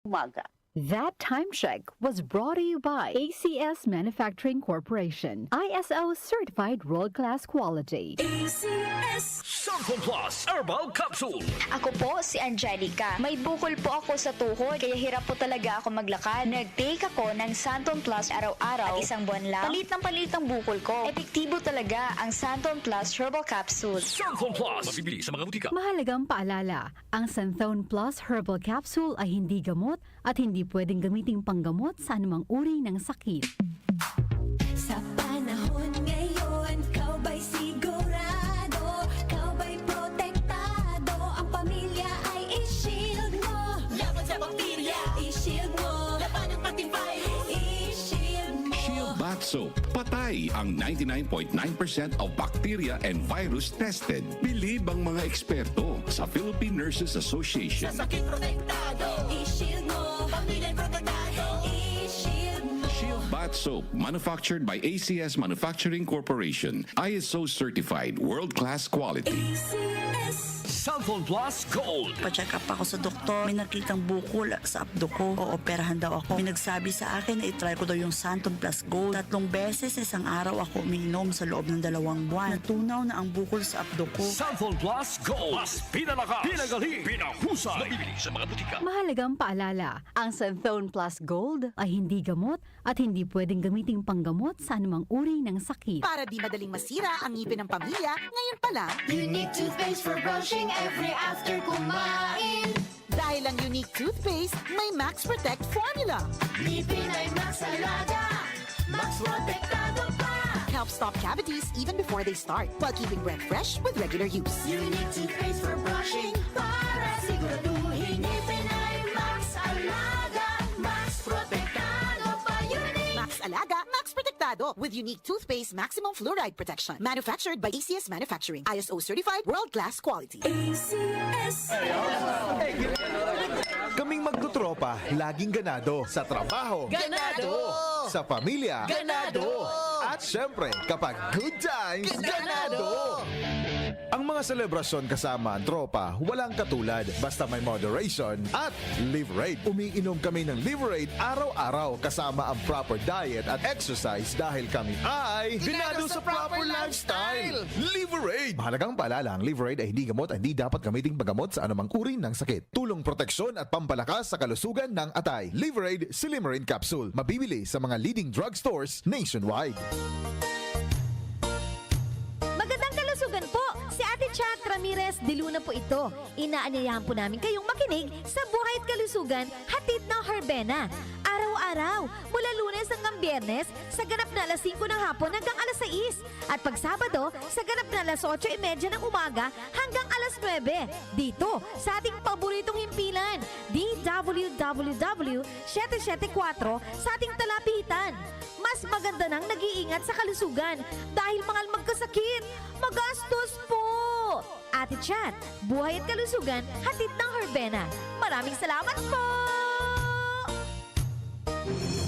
umaga. That time check was brought to you by ACS Manufacturing Corporation, ISO certified world-class quality. ACS Santon Plus Herbal Capsule. Ako po si Angelica. May bukol po ako sa tuhod, kaya hirap po talaga ako maglakad. Nag-take ako ng Santon Plus araw-araw at isang buwan lang. Palit ng bukol ko. Epektibo talaga ang Santon Plus Herbal Capsule. Santon Plus. Mabibili sa mga butika. Mahalagang paalala, ang Santhone Plus Herbal Capsule ay hindi gamot at hindi pwedeng gamiting panggamot sa anumang uri ng sakit. Sa panahon ngayon, kau ba'y sigurado? Kau ba'y protektado? Ang pamilya ay i-shield mo. Laban sa bakterya, i-shield mo. Laban ng pati virus, i-shield mo. Shield Bath Soap. Patay ang 99.9% of bacteria and virus tested. Believe ang mga eksperto sa Philippine Nurses Association. Sa sakit protektado, i-shield mo. Pamilya protektado, i-shield mo. Shield Bath Soap, manufactured by ACS Manufacturing Corporation. ISO certified, world-class quality. ACS Santon Plus Gold. Pa-check up ako sa doktor. May nakitang bukol sa abdo ko. Ooperahan daw ako. May nagsabi sa akin na itry ko daw yung Santon Plus Gold. 3 beses isang araw ako umiinom sa loob ng 2 buwan. Natunaw na ang bukol sa abdo ko. Santon Plus Gold. Mas pinalakas, pinagaling, pinahusay. Mabibili sa mga butika. Mahalagang paalala, ang Santhone Plus Gold ay hindi gamot at hindi pwedeng gamiting panggamot sa anumang uri ng sakit. Para di madaling masira ang ngipin ng pamilya, ngayon pa lang, Unique toothpaste for brushing every after kumain. dahil ang unique toothpaste, may Max Protect formula. Ngipin ay Max Alaga, Max Protektado pa. Helps stop cavities even before they start, while keeping breath fresh with regular use. Unique toothpaste for brushing para siguraduhin ngipin ay Max Alaga, Max Protektado pa. Unique. Max Alaga, Max Protectado with unique toothpaste maximum fluoride protection. Manufactured by ACS Manufacturing. ISO certified world-class quality. ACS. Kaming magtutropa, laging ganado. Sa trabaho, Ganado! sa pamilya, Ganado! at syempre, kapag good times, ganado! Ang mga selebrasyon kasama ang tropa, walang katulad. Basta may moderation at Liverade. Umiinom kami ng Liverade araw-araw kasama ang proper diet at exercise dahil kami ay ganado sa proper lifestyle. Liverade! Mahalagang paalala, ang Liverade ay hindi gamot at hindi dapat gamiting paggamot sa anumang uri ng sakit. Tulong proteksyon at pampalakas sa kalusugan ng atay. Liverade Silimarin Capsule. Mabibili sa mga leading drugstores nationwide. Magandang kalusugan po! Si Ate Chat Ramirez de Luna po ito. Inaanyayahan po namin kayong makinig sa Buhay at Kalusugan, hatid ng Herbena. Araw-araw, mula Lunes hanggang Biyernes, sa ganap na alas 5 ng hapon hanggang alas 6. At pag Sabado, sa ganap na alas 8:30 ng umaga hanggang alas 9. Dito, sa ating paboritong himpilan, DWWW 774 sa ating talapitan. Mas maganda nang nag-iingat sa kalusugan dahil mangal magkasakit, magastos po. Ate Chat, Buhay at Kalusugan, hatid ng Herbena. Maraming salamat po!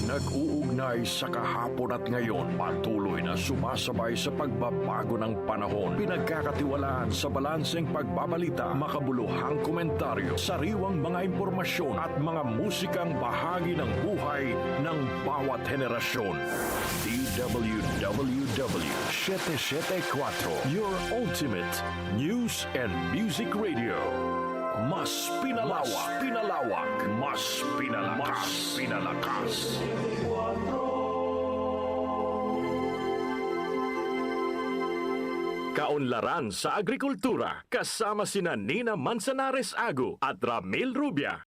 Nag-uugnay sa kahapon at ngayon, patuloy na sumasabay sa pagbabago ng panahon. Pinagkakatiwalaan sa balanseng pagbabalita, makabuluhang komentaryo, sariwang mga impormasyon at mga musikang bahagi ng buhay ng bawat henerasyon. DWWW 774, your ultimate news and music radio. Mas pinalawak, mas pinalakas. Kaunlaran sa agrikultura kasama sina Nina Manzanares Ago at Ramil Rubia.